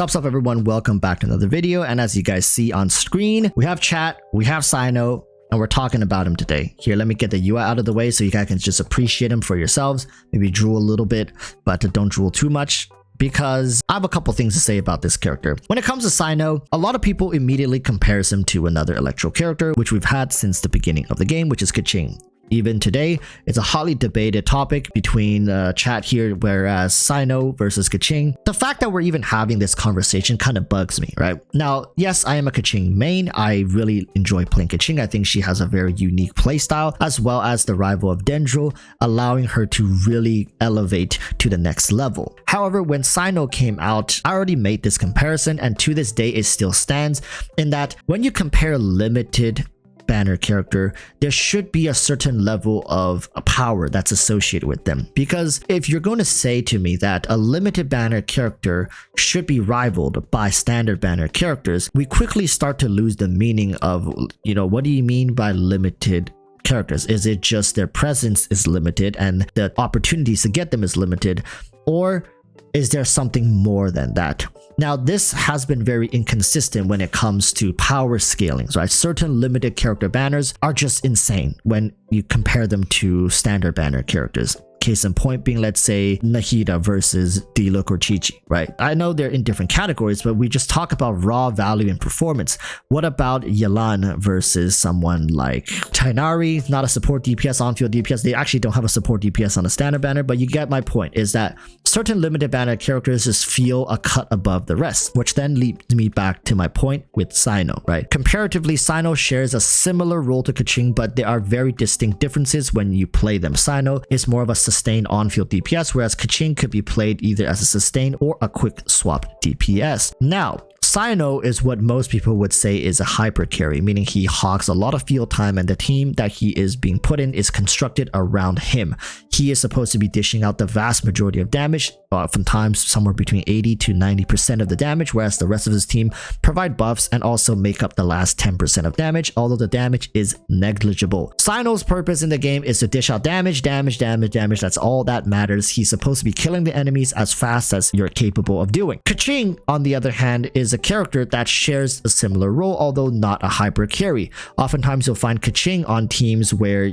Sup everyone, welcome back to another video, and as you guys see on screen, we have chat, we have Cyno, and we're talking about him today. Here, let me get the UI out of the way so you guys can just appreciate him for yourselves. Maybe drool a little bit, but don't drool too much, because I have a couple things to say about this character. When it comes to Cyno, a lot of people immediately compares him to another Electro character, which we've had since the beginning of the game, which is Keqing. Even today, it's a hotly debated topic between chat here, whereas Cyno versus Keqing. The fact that we're even having this conversation kind of bugs me, right? Now, yes, I am a Keqing main. I really enjoy playing Keqing. I think she has a very unique playstyle, as well as the rival of Dendro, allowing her to really elevate to the next level. However, when Cyno came out, I already made this comparison, and to this day, it still stands in that when you compare limited banner character, there should be a certain level of power that's associated with them. Because if you're going to say to me that a limited banner character should be rivaled by standard banner characters, we quickly start to lose the meaning of, what do you mean by limited characters? Is it just their presence is limited and the opportunities to get them is limited, or is there something more than that? Now, this has been very inconsistent when it comes to power scalings, right? Certain limited character banners are just insane when you compare them to standard banner characters. Case in point being, let's say, Nahida versus Diluc or Chi-Chi, right? I know they're in different categories, but we just talk about raw value and performance. What about Yelan versus someone like Tighnari? Not a support DPS, on-field DPS. They actually don't have a support DPS on a standard banner, but you get my point, is that certain limited banner characters just feel a cut above the rest, which then leads me back to my point with Cyno, right? Comparatively, Cyno shares a similar role to Keqing, but there are very distinct differences when you play them. Cyno is more of a sustained on-field DPS, whereas Keqing could be played either as a sustained or a quick swap DPS. Now, Cyno is what most people would say is a hyper carry, meaning he hogs a lot of field time and the team that he is being put in is constructed around him. He is supposed to be dishing out the vast majority of damage, sometimes somewhere between 80 to 90% of the damage, whereas the rest of his team provide buffs and also make up the last 10% of damage, although the damage is negligible. Cyno's purpose in the game is to dish out damage. That's all that matters. He's supposed to be killing the enemies as fast as you're capable of doing. Keqing, on the other hand, is a character that shares a similar role, although not a hyper carry. Oftentimes you'll find Keqing on teams where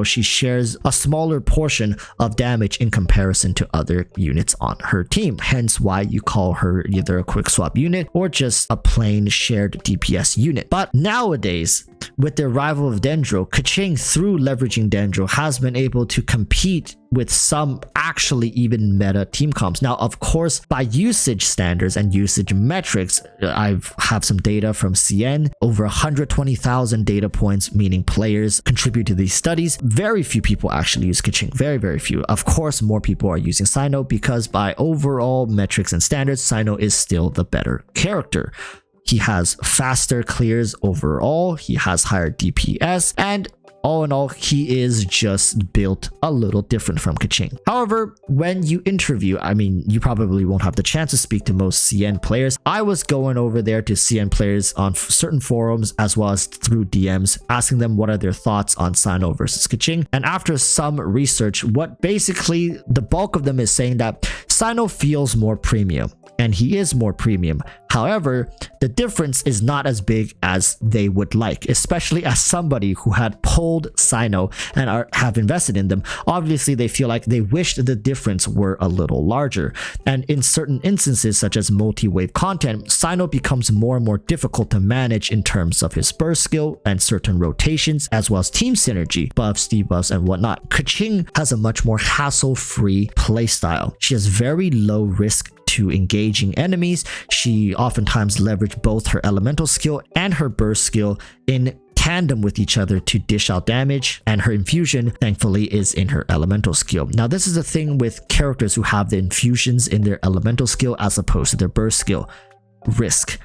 she shares a smaller portion of damage in comparison to other units on her team, hence why you call her either a quick swap unit or just a plain shared DPS unit. But nowadays, with the arrival of Dendro, Keqing, through leveraging Dendro, has been able to compete with some actually even meta team comps. Now, of course, by usage standards and usage metrics, I have some data from CN, over 120,000 data points, meaning players contribute to these studies. Very few people actually use Keqing, very few. Of course, more people are using Cyno because by overall metrics and standards, Cyno is still the better character. He has faster clears overall, he has higher DPS, and all in all, he is just built a little different from Keqing. However, when you interview, you probably won't have the chance to speak to most CN players. I was going over there to CN players on certain forums as well as through DMs, asking them what are their thoughts on Cyno versus Keqing. And after some research, what basically the bulk of them is saying that Cyno feels more premium. And he is more premium. However, the difference is not as big as they would like, especially as somebody who had pulled Cyno and have invested in them. Obviously, they feel like they wish the difference were a little larger. And in certain instances, such as multi-wave content, Cyno becomes more and more difficult to manage in terms of his burst skill and certain rotations, as well as team synergy, buffs, debuffs, and whatnot. Keqing has a much more hassle-free playstyle. She has very low risk to engaging enemies. She oftentimes leveraged both her elemental skill and her burst skill in tandem with each other to dish out damage, and her infusion thankfully is in her elemental skill. Now, this is the thing with characters who have the infusions in their elemental skill as opposed to their burst skill. Risk.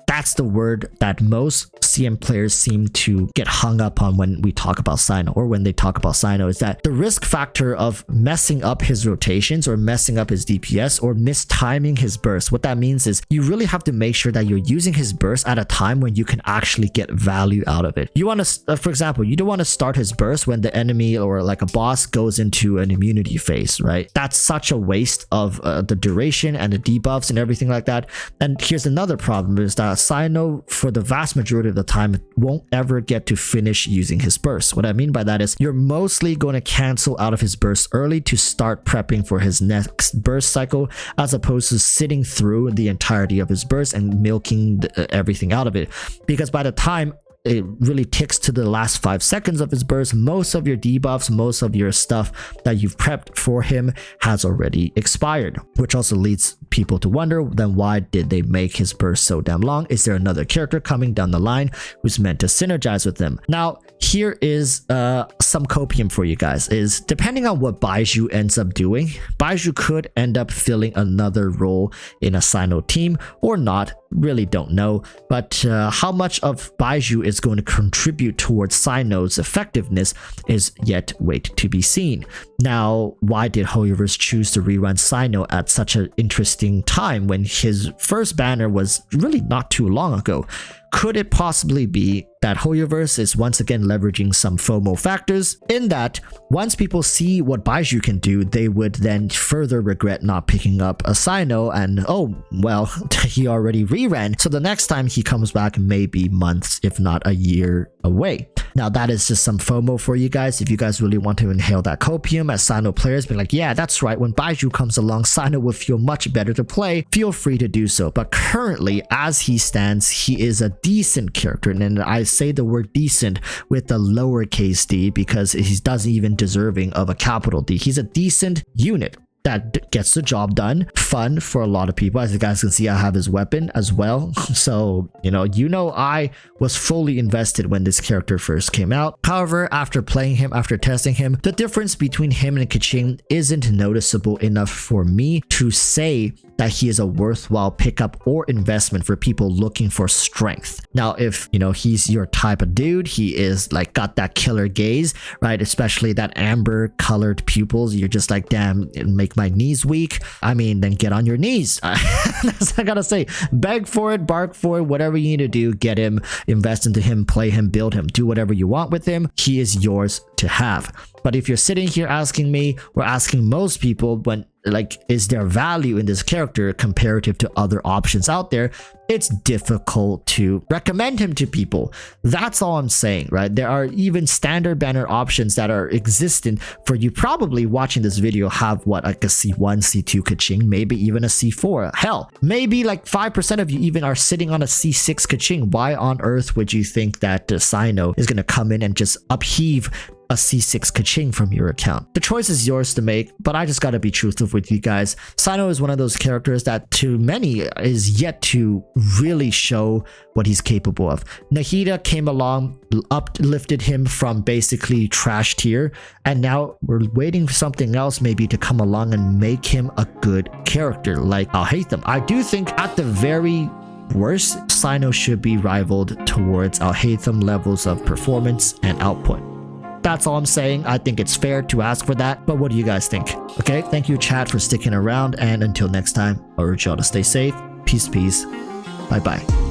That's the word that most CM players seem to get hung up on when we talk about Cyno, or when they talk about Cyno, is that the risk factor of messing up his rotations or messing up his DPS or mistiming his burst. What that means is you really have to make sure that you're using his burst at a time when you can actually get value out of it. You want to, for example, you don't want to start his burst when the enemy or like a boss goes into an immunity phase, right? That's such a waste of the duration and the debuffs and everything like that. And here's another problem, is that Cyno, for the vast majority of the time, won't ever get to finish using his burst. What I mean by that is you're mostly going to cancel out of his burst early to start prepping for his next burst cycle, as opposed to sitting through the entirety of his burst and milking everything out of it. Because by the time it really ticks to the last 5 seconds of his burst, most of your debuffs, most of your stuff that you've prepped for him has already expired, which also leads people to wonder, then why did they make his burst so damn long? Is there another character coming down the line who's meant to synergize with them? Now, here is some copium for you guys. Is depending on what Baizhu ends up doing, Baizhu could end up filling another role in a Cyno team or not, really don't know. But how much of Baizhu is going to contribute towards Cyno's effectiveness is yet wait to be seen. Now, why did HoYoverse choose to rerun Cyno at such an interesting time when his first banner was really not too long ago? Could it possibly be that HoYoverse is once again leveraging some FOMO factors, in that once people see what Baizhu can do, they would then further regret not picking up a Cyno, and oh, well, he already reran, so the next time he comes back may be months, if not a year away. Now, that is just some FOMO for you guys. If you guys really want to inhale that copium as Cyno players, be like, yeah, that's right, when Baizhu comes along, Cyno will feel much better to play, feel free to do so. But currently, as he stands, he is a decent character, and I say the word decent with the lowercase d because he doesn't even deserving of a capital D. He's a decent unit that gets the job done. Fun for a lot of people. As you guys can see, I have his weapon as well. So, you know, I was fully invested when this character first came out. However, after playing him, after testing him, the difference between him and Keqing isn't noticeable enough for me to say that he is a worthwhile pickup or investment for people looking for strength. Now, if, you know, he's your type of dude, he is like got that killer gaze, right? Especially that amber colored pupils. You're just like, damn, it'll make my knees weak. I mean, then get on your knees. That's what I gotta say. Beg for it, bark for it, whatever you need to do, get him, invest into him, play him, build him, do whatever you want with him. He is yours to have. But if you're sitting here asking me, or asking most people, when like, is there value in this character comparative to other options out there, it's difficult to recommend him to people. That's all I'm saying, right? There are even standard banner options that are existent for you. Probably watching this video have what, like a C1, C2 Keqing, maybe even a C4. Hell, maybe like 5% of you even are sitting on a C6 Keqing. Why on earth would you think that Cyno is going to come in and just upheave a C6 Keqing from your account? The choice is yours to make, but I just gotta be truthful with you guys. Cyno is one of those characters that to many is yet to really show what he's capable of. Nahida came along, uplifted him from basically trash tier, and now we're waiting for something else maybe to come along and make him a good character like Alhaitham. I do think at the very worst, Cyno should be rivaled towards Alhaitham levels of performance and output. That's all I'm saying. I think it's fair to ask for that, but what do you guys think? Okay, thank you chat for sticking around, and until next time, I urge y'all to stay safe. Peace, bye bye.